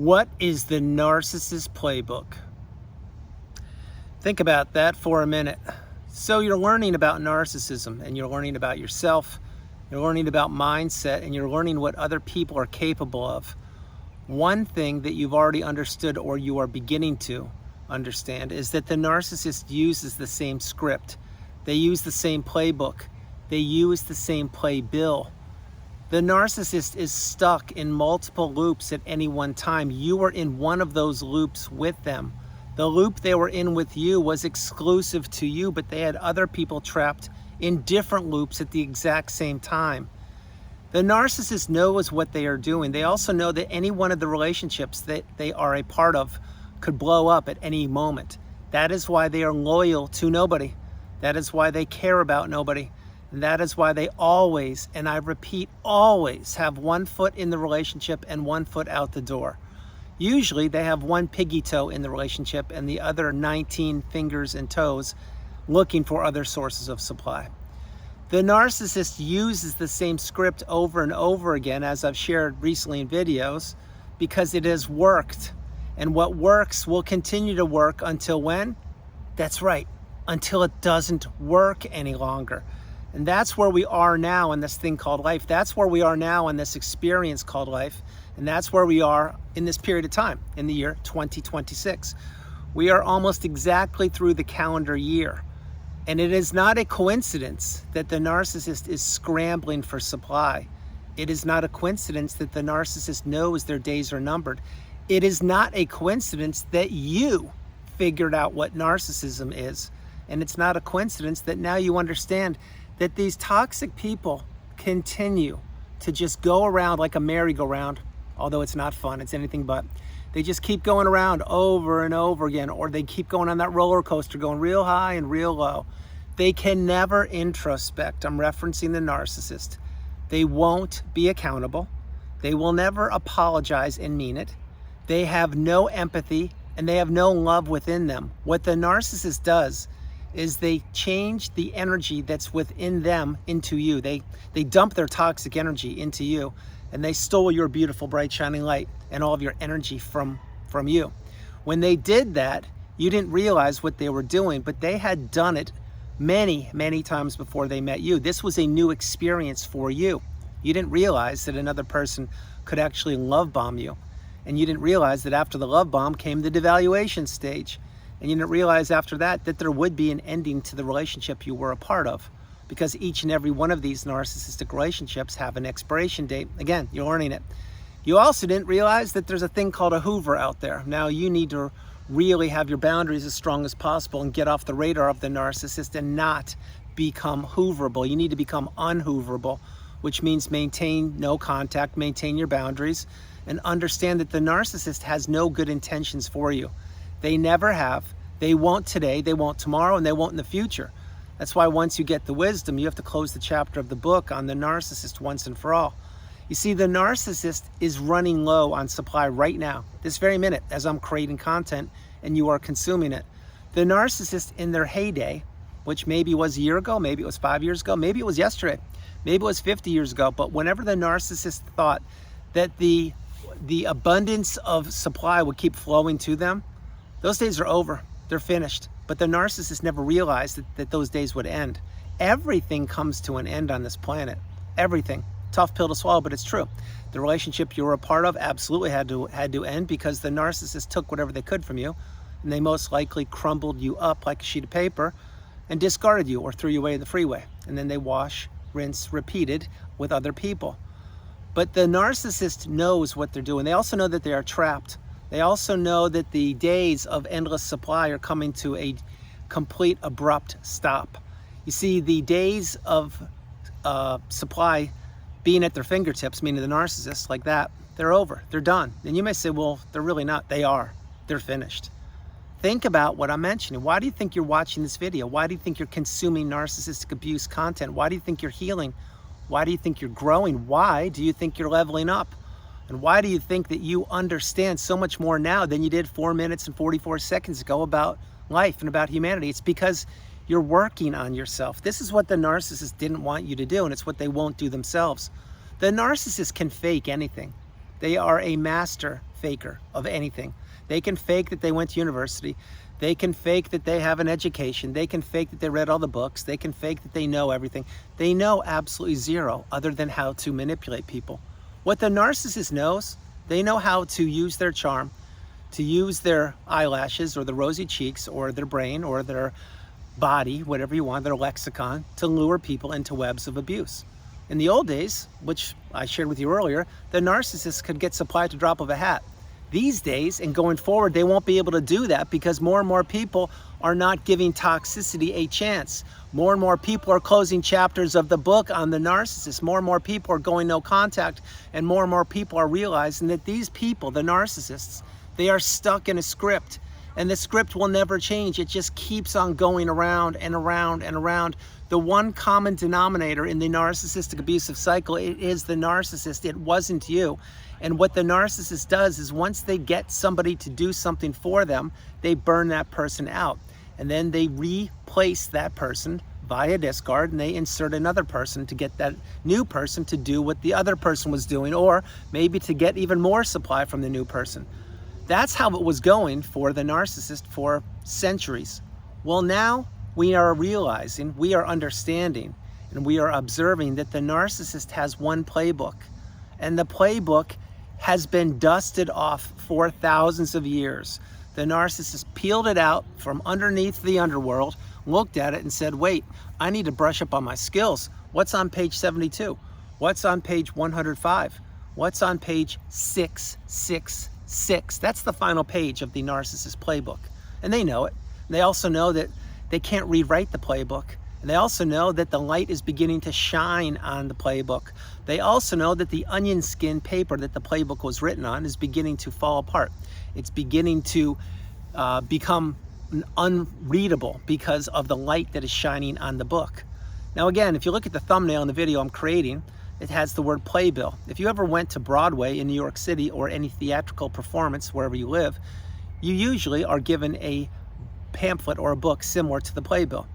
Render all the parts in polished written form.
What is the Narcissist Playbook? Think about that for a minute. So you're learning about narcissism, and you're learning about yourself, you're learning about mindset, and you're learning what other people are capable of. One thing that you've already understood, or you are beginning to understand, is that the narcissist uses the same script. They use the same playbook. They use the same playbill. The narcissist is stuck in multiple loops at any one time. You are in one of those loops with them. The loop they were in with you was exclusive to you, but they had other people trapped in different loops at the exact same time. The narcissist knows what they are doing. They also know that any one of the relationships that they are a part of could blow up at any moment. That is why they are loyal to nobody. That is why they care about nobody. And that is why they always, and I repeat, always have one foot in the relationship and one foot out the door. Usually they have one piggy toe in the relationship and the other 19 fingers and toes looking for other sources of supply. The narcissist uses the same script over and over again, as I've shared recently in videos, because it has worked. And what works will continue to work until when? That's right, until it doesn't work any longer. And that's where we are now in this thing called life. That's where we are now in this experience called life. And that's where we are in this period of time, in the year 2026. We are almost exactly through the calendar year. And it is not a coincidence that the narcissist is scrambling for supply. It is not a coincidence that the narcissist knows their days are numbered. It is not a coincidence that you figured out what narcissism is. And it's not a coincidence that now you understand that these toxic people continue to just go around like a merry-go-round, although it's not fun, it's anything but. They just keep going around over and over again, or they keep going on that roller coaster, going real high and real low. They can never introspect. I'm referencing the narcissist. They won't be accountable. They will never apologize and mean it. They have no empathy, and they have no love within them. What the narcissist does is they change the energy that's within them into you. They dump their toxic energy into you, and they stole your beautiful, bright, shining light and all of your energy from you. When they did that, you didn't realize what they were doing, but they had done it many, many times before they met you. This was a new experience for you. You didn't realize that another person could actually love bomb you. And you didn't realize that after the love bomb came the devaluation stage. And you didn't realize after that that there would be an ending to the relationship you were a part of, because each and every one of these narcissistic relationships have an expiration date. Again, you're learning it. You also didn't realize that there's a thing called a Hoover out there. Now you need to really have your boundaries as strong as possible and get off the radar of the narcissist and not become hooverable. You need to become unhooverable, which means maintain no contact, maintain your boundaries, and understand that the narcissist has no good intentions for you. They never have, they won't today, they won't tomorrow, and they won't in the future. That's why once you get the wisdom, you have to close the chapter of the book on the narcissist once and for all. You see, the narcissist is running low on supply right now, this very minute, as I'm creating content and you are consuming it. The narcissist in their heyday, which maybe was a year ago, maybe it was 5 years ago, maybe it was yesterday, maybe it was 50 years ago, but whenever the narcissist thought that the abundance of supply would keep flowing to them, those days are over. They're finished. But the narcissist never realized that those days would end. Everything comes to an end on this planet. Everything. Tough pill to swallow, but it's true. The relationship you were a part of absolutely had to end, because the narcissist took whatever they could from you, and they most likely crumbled you up like a sheet of paper and discarded you or threw you away in the freeway. And then they wash, rinse, repeated with other people. But the narcissist knows what they're doing. They also know that they are trapped. They also know that the days of endless supply are coming to a complete abrupt stop. You see, the days of supply being at their fingertips, meaning the narcissist like that, they're over, they're done. And you may say, well, they're really not. They are. They're finished. Think about what I'm mentioning. Why do you think you're watching this video? Why do you think you're consuming narcissistic abuse content? Why do you think you're healing? Why do you think you're growing? Why do you think you're leveling up? And why do you think that you understand so much more now than you did 4 minutes and 44 seconds ago about life and about humanity? It's because you're working on yourself. This is what the narcissist didn't want you to do, and it's what they won't do themselves. The narcissist can fake anything. They are a master faker of anything. They can fake that they went to university. They can fake that they have an education. They can fake that they read all the books. They can fake that they know everything. They know absolutely zero other than how to manipulate people. What the narcissist knows, they know how to use their charm, to use their eyelashes or the rosy cheeks or their brain or their body, whatever you want, their lexicon, to lure people into webs of abuse. In the old days, which I shared with you earlier, the narcissist could get supply at the drop of a hat. These days and going forward, they won't be able to do that because more and more people are not giving toxicity a chance. More and more people are closing chapters of the book on the narcissist. More and more people are going no contact, and more people are realizing that these people, the narcissists, they are stuck in a script, and the script will never change. It just keeps on going around and around and around. The one common denominator in the narcissistic abusive cycle, it is the narcissist. It wasn't you. And what the narcissist does is once they get somebody to do something for them, they burn that person out. And then they replace that person via discard, and they insert another person to get that new person to do what the other person was doing, or maybe to get even more supply from the new person. That's how it was going for the narcissist for centuries. Well, now we are realizing, we are understanding, and we are observing that the narcissist has one playbook. And the playbook has been dusted off for thousands of years. The narcissist peeled it out from underneath the underworld, looked at it and said, wait, I need to brush up on my skills. What's on page 72? What's on page 105? What's on page 666? That's the final page of the Narcissist Playbook. And they know it. They also know that they can't rewrite the playbook. And they also know that the light is beginning to shine on the playbook. They also know that the onion skin paper that the playbook was written on is beginning to fall apart. It's beginning to become unreadable because of the light that is shining on the book. Now again, if you look at the thumbnail in the video I'm creating, it has the word playbill. If you ever went to Broadway in New York City or any theatrical performance wherever you live, you usually are given a pamphlet or a book similar to the playbill.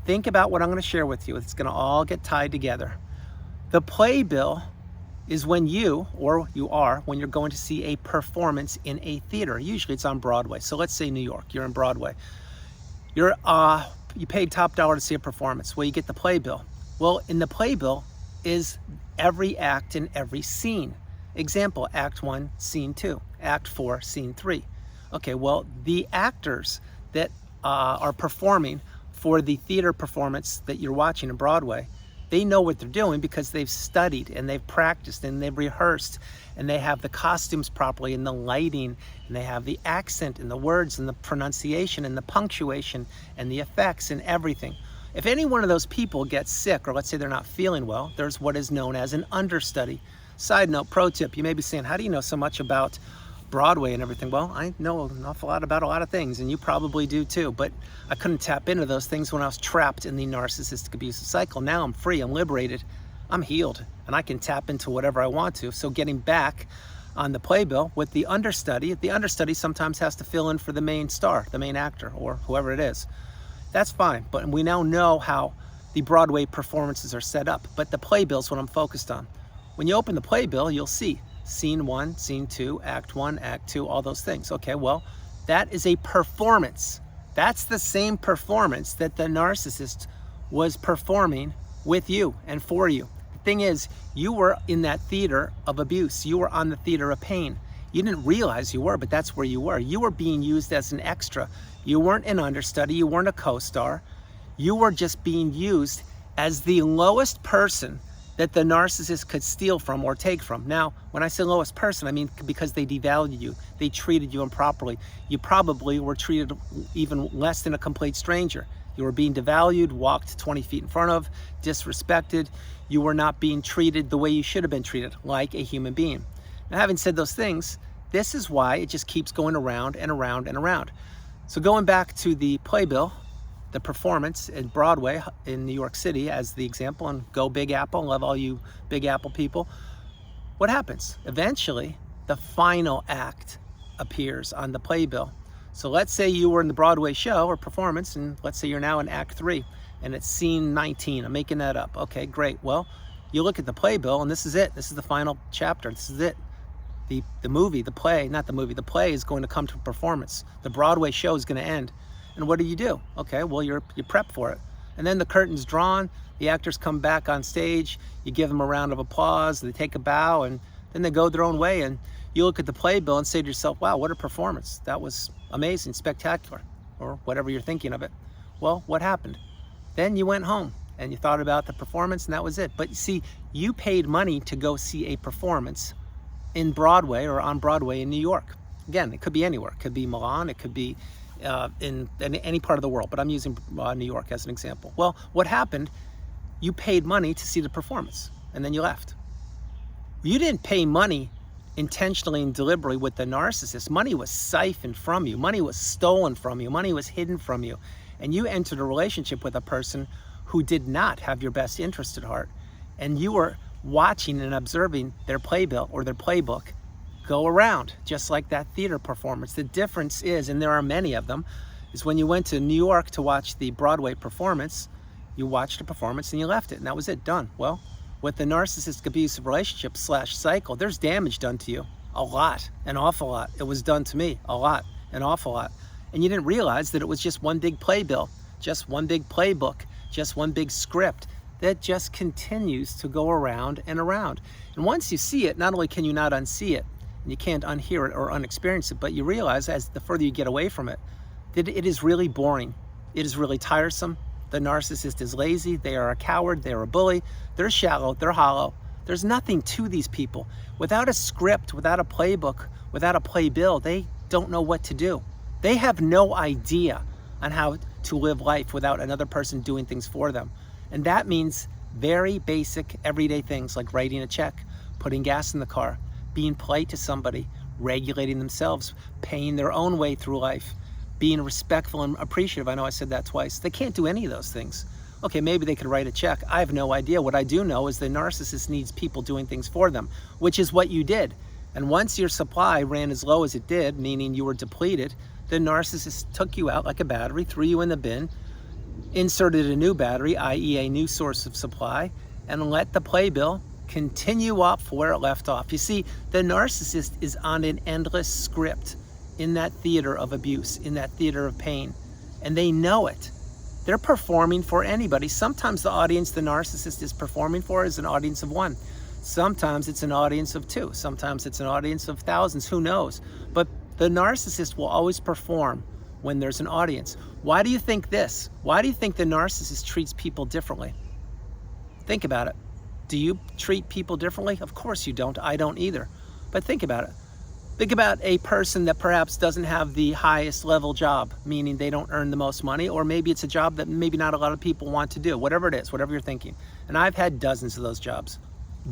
Think about what I'm going to share with you. It's going to all get tied together. The playbill is when you are when you're going to see a performance in a theater. Usually it's on Broadway. So let's say New York, you're in Broadway. You paid top dollar to see a performance. Well, you get the playbill. Well, in the playbill is every act and every scene. Example, Act 1, Scene 2. Act 4, Scene 3. Okay, well, the actors that are performing for the theater performance that you're watching in Broadway, they know what they're doing because they've studied and they've practiced and they've rehearsed, and they have the costumes properly and the lighting, and they have the accent and the words and the pronunciation and the punctuation and the effects and everything. If any one of those people gets sick, or let's say they're not feeling well, there's what is known as an understudy. Side note, pro tip, you may be saying, how do you know so much about Broadway and everything? Well, I know an awful lot about a lot of things, and you probably do too, but I couldn't tap into those things when I was trapped in the narcissistic abusive cycle. Now I'm free, I'm liberated, I'm healed, and I can tap into whatever I want to. So getting back on the playbill with the understudy sometimes has to fill in for the main star, the main actor, or whoever it is. That's fine, but we now know how the Broadway performances are set up, but the playbill is what I'm focused on. When you open the playbill, you'll see Scene 1, Scene 2, Act 1, Act 2, all those things. Okay, well, that is a performance. That's the same performance that the narcissist was performing with you and for you. The thing is, you were in that theater of abuse. You were on the theater of pain. You didn't realize you were, but that's where you were. You were being used as an extra. You weren't an understudy. You weren't a co-star. You were just being used as the lowest person that the narcissist could steal from or take from. Now, when I say lowest person, I mean because they devalued you. They treated you improperly. You probably were treated even less than a complete stranger. You were being devalued, walked 20 feet in front of, disrespected. You were not being treated the way you should have been treated, like a human being. Now, having said those things, this is why it just keeps going around and around and around. So going back to the playbill, the performance in Broadway in New York City as the example, and go Big Apple, love all you Big Apple people. What happens? Eventually, the final act appears on the playbill. So let's say you were in the Broadway show or performance, and let's say you're now in Act 3, and it's Scene 19. I'm making that up. Okay, great. Well, you look at the playbill, and this is it. This is the final chapter. This is it. the movie, the play, not the movie, the play is going to come to a performance. The Broadway show is going to end. And what do? Okay, well, you prep for it. And then the curtain's drawn, the actors come back on stage, you give them a round of applause, they take a bow, and then they go their own way. And you look at the playbill and say to yourself, wow, what a performance. That was amazing, spectacular, or whatever you're thinking of it. Well, what happened? Then you went home and you thought about the performance, and that was it. But you see, you paid money to go see a performance in Broadway or on Broadway in New York. Again, it could be anywhere. It could be Milan, it could be in any part of the world, but I'm using New York as an example. Well, what happened? You paid money to see the performance, and then you left. You didn't pay money intentionally and deliberately with the narcissist. Money was siphoned from you. Money was stolen from you. Money was hidden from you. And you entered a relationship with a person who did not have your best interest at heart. And you were watching and observing their playbill or their playbook go around, just like that theater performance. The difference is, and there are many of them, is when you went to New York to watch the Broadway performance, you watched a performance and you left it, and that was it, done. Well, with the narcissistic abusive relationship / cycle, there's damage done to you. A lot, an awful lot. It was done to me, a lot, an awful lot. And you didn't realize that it was just one big playbill, just one big playbook, just one big script that just continues to go around and around. And once you see it, not only can you not unsee it, and you can't unhear it or unexperience it, but you realize as the further you get away from it, that it is really boring. It is really tiresome. The narcissist is lazy. They are a coward. They are a bully. They're shallow. They're hollow. There's nothing to these people. Without a script, without a playbook, without a playbill, they don't know what to do. They have no idea on how to live life without another person doing things for them. And that means very basic everyday things like writing a check, putting gas in the car, being polite to somebody, regulating themselves, paying their own way through life, being respectful and appreciative. I know I said that twice. They can't do any of those things. Okay, maybe they could write a check. I have no idea. What I do know is the narcissist needs people doing things for them, which is what you did. And once your supply ran as low as it did, meaning you were depleted, the narcissist took you out like a battery, threw you in the bin, inserted a new battery, i.e. a new source of supply, and let the playbill continue off where it left off. You see, the narcissist is on an endless script in that theater of abuse, in that theater of pain, and they know it. They're performing for anybody. Sometimes the audience the narcissist is performing for is an audience of one. Sometimes it's an audience of two. Sometimes it's an audience of thousands, who knows? But the narcissist will always perform when there's an audience. Why do you think this? Why do you think the narcissist treats people differently? Think about it. Do you treat people differently? Of course you don't. I don't either. But think about it. Think about a person that perhaps doesn't have the highest level job, meaning they don't earn the most money, or maybe it's a job that maybe not a lot of people want to do, whatever it is, whatever you're thinking. And I've had dozens of those jobs,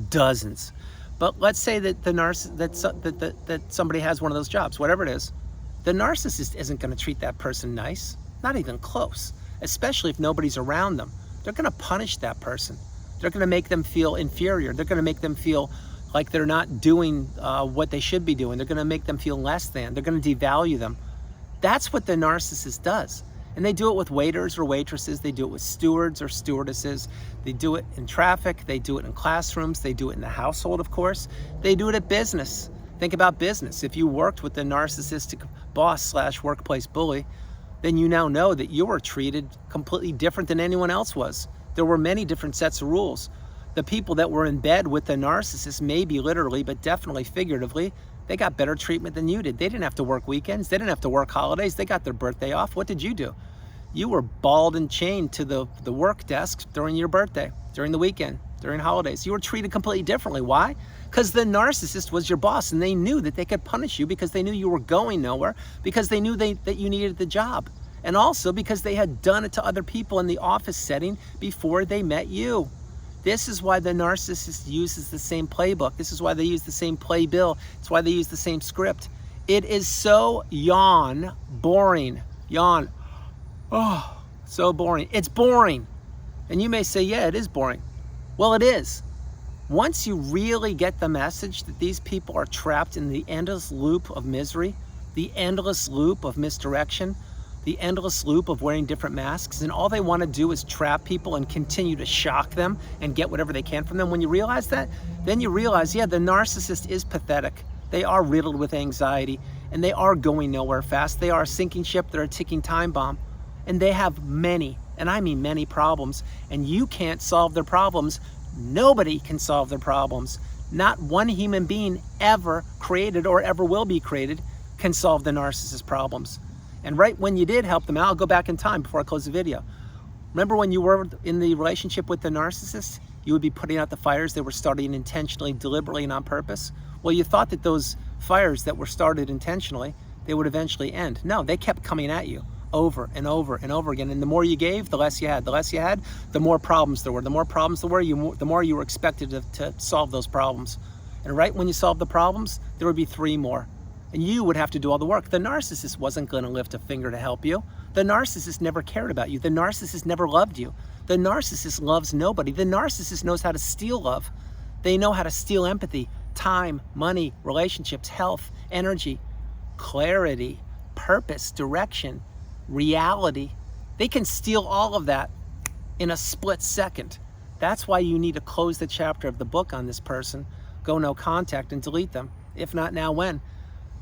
dozens. But let's say that that somebody has one of those jobs, whatever it is. The narcissist isn't going to treat that person nice, not even close, especially if nobody's around them. They're going to punish that person. They're going to make them feel inferior. They're going to make them feel like they're not doing what they should be doing. They're going to make them feel less than. They're going to devalue them. That's what the narcissist does. And they do it with waiters or waitresses. They do it with stewards or stewardesses. They do it in traffic. They do it in classrooms. They do it in the household, of course. They do it at business. Think about business. If you worked with the narcissistic boss / workplace bully, then you now know that you were treated completely different than anyone else was. There were many different sets of rules. The people that were in bed with the narcissist, maybe literally, but definitely figuratively, they got better treatment than you did. They didn't have to work weekends. They didn't have to work holidays. They got their birthday off. What did you do? You were balled and chained to the work desk during your birthday, during the weekend, during holidays. You were treated completely differently. Why? Because the narcissist was your boss, and they knew that they could punish you because they knew you were going nowhere, because they knew that you needed the job, and also because they had done it to other people in the office setting before they met you. This is why the narcissist uses the same playbook. This is why they use the same playbill. It's why they use the same script. It is so boring. Yawn. Oh, so boring. It's boring. And you may say, yeah, it is boring. Well, it is. Once you really get the message that these people are trapped in the endless loop of misery, the endless loop of misdirection, the endless loop of wearing different masks, and all they want to do is trap people and continue to shock them and get whatever they can from them. When you realize that, then you realize, yeah, the narcissist is pathetic. They are riddled with anxiety, and they are going nowhere fast. They are a sinking ship. They're a ticking time bomb, and they have many, and I mean many problems, and you can't solve their problems. Nobody can solve their problems. Not one human being ever created or ever will be created can solve the narcissist problems. And right when you did help them out, I'll go back in time before I close the video. Remember when you were in the relationship with the narcissist, you would be putting out the fires that were starting intentionally, deliberately, and on purpose? Well, you thought that those fires that were started intentionally, they would eventually end. No, they kept coming at you over and over and over again. And the more you gave, the less you had. The less you had, the more problems there were. The more problems there were, the more you were expected to solve those problems. And right when you solved the problems, there would be 3 more. And you would have to do all the work. The narcissist wasn't going to lift a finger to help you. The narcissist never cared about you. The narcissist never loved you. The narcissist loves nobody. The narcissist knows how to steal love. They know how to steal empathy, time, money, relationships, health, energy, clarity, purpose, direction, reality. They can steal all of that in a split second. That's why you need to close the chapter of the book on this person, go no contact, and delete them. If not now, when?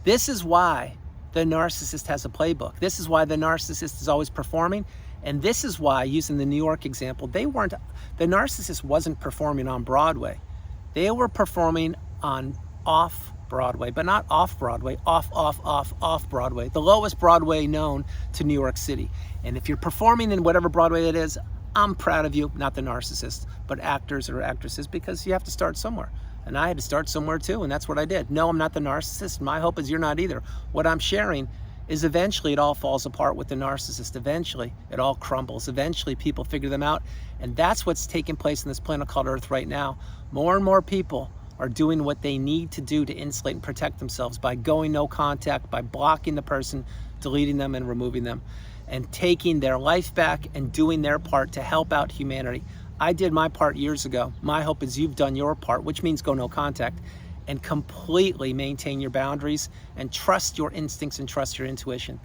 This is why the narcissist has a playbook. This is why the narcissist is always performing. And this is why, using the New York example, the narcissist wasn't performing on Broadway. They were performing on off Broadway, but not off Broadway, off Broadway, the lowest Broadway known to New York City. And if you're performing in whatever Broadway it is, I'm proud of you, not the narcissist, but actors or actresses, because you have to start somewhere. And I had to start somewhere too, and that's what I did. No, I'm not the narcissist. My hope is you're not either. What I'm sharing is eventually it all falls apart with the narcissist. Eventually, it all crumbles. Eventually, people figure them out. And that's what's taking place in this planet called Earth right now. More and more people are doing what they need to do to insulate and protect themselves by going no contact, by blocking the person, deleting them and removing them, and taking their life back and doing their part to help out humanity. I did my part years ago. My hope is you've done your part, which means go no contact, and completely maintain your boundaries and trust your instincts and trust your intuition.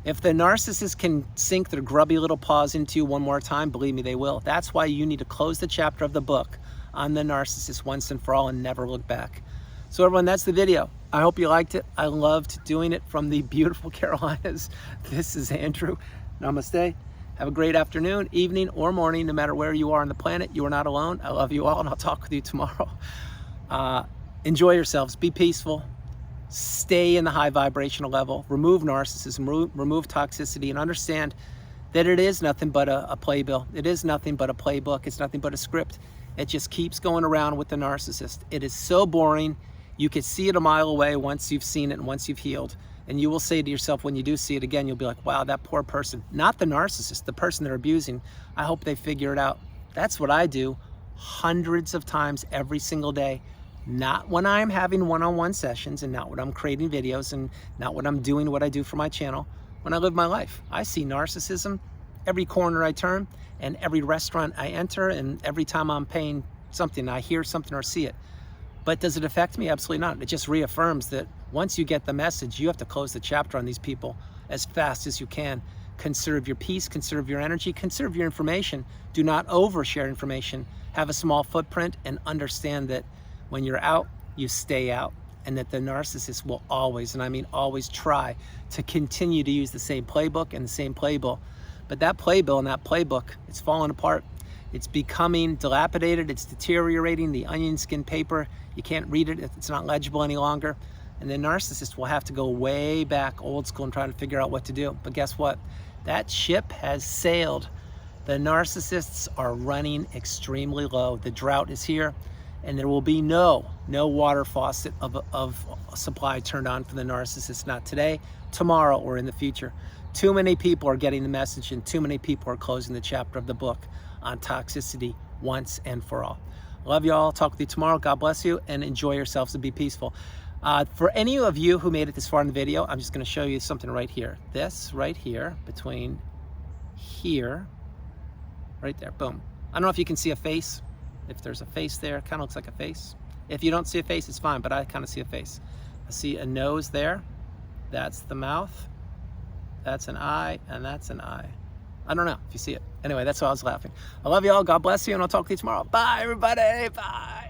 If the narcissist can sink their grubby little paws into you one more time, believe me, they will. That's why you need to close the chapter of the book on the narcissist once and for all and never look back. So everyone, that's the video. I hope you liked it. I loved doing it from the beautiful Carolinas. This is Andrew. Namaste. Have a great afternoon, evening, or morning, no matter where you are on the planet. You are not alone. I love you all, and I'll talk with you tomorrow. Enjoy yourselves. Be peaceful. Stay in the high vibrational level. Remove narcissism. Remove toxicity, and understand that it is nothing but a playbill. It is nothing but a playbook. It's nothing but a script. It just keeps going around with the narcissist. It is so boring. You can see it a mile away once you've seen it and once you've healed. And you will say to yourself, when you do see it again, you'll be like, wow, that poor person. Not the narcissist, the person they're abusing. I hope they figure it out. That's what I do hundreds of times every single day. Not when I'm having one-on-one sessions, and not when I'm creating videos, and not when I'm doing what I do for my channel. When I live my life, I see narcissism every corner I turn, and every restaurant I enter, and every time I'm paying something, I hear something or see it. But does it affect me? Absolutely not. It just reaffirms that once you get the message, you have to close the chapter on these people as fast as you can. Conserve your peace, conserve your energy, conserve your information. Do not overshare information. Have a small footprint, and understand that when you're out, you stay out, and that the narcissist will always, and I mean always, try to continue to use the same playbook and the same playbill. But that playbill and that playbook, it's falling apart. It's becoming dilapidated. It's deteriorating. The onion skin paper, you can't read it. It's not legible any longer. And the narcissist will have to go way back old school and try to figure out what to do. But guess what? That ship has sailed. The narcissists are running extremely low. The drought is here, and there will be no water faucet of supply turned on for the narcissist. Not today, tomorrow, or in the future. Too many people are getting the message, and too many people are closing the chapter of the book on toxicity once and for all. Love you all. Talk with you tomorrow. God bless you, and enjoy yourselves and be peaceful. For any of you who made it this far in the video, I'm just going to show you something right here. This right here, between here, right there, boom. I don't know if you can see a face. If there's a face there, it kind of looks like a face. If you don't see a face, it's fine, but I kind of see a face. I see a nose there. That's the mouth. That's an eye, and that's an eye. I don't know if you see it. Anyway, that's why I was laughing. I love you all. God bless you, and I'll talk to you tomorrow. Bye, everybody. Bye.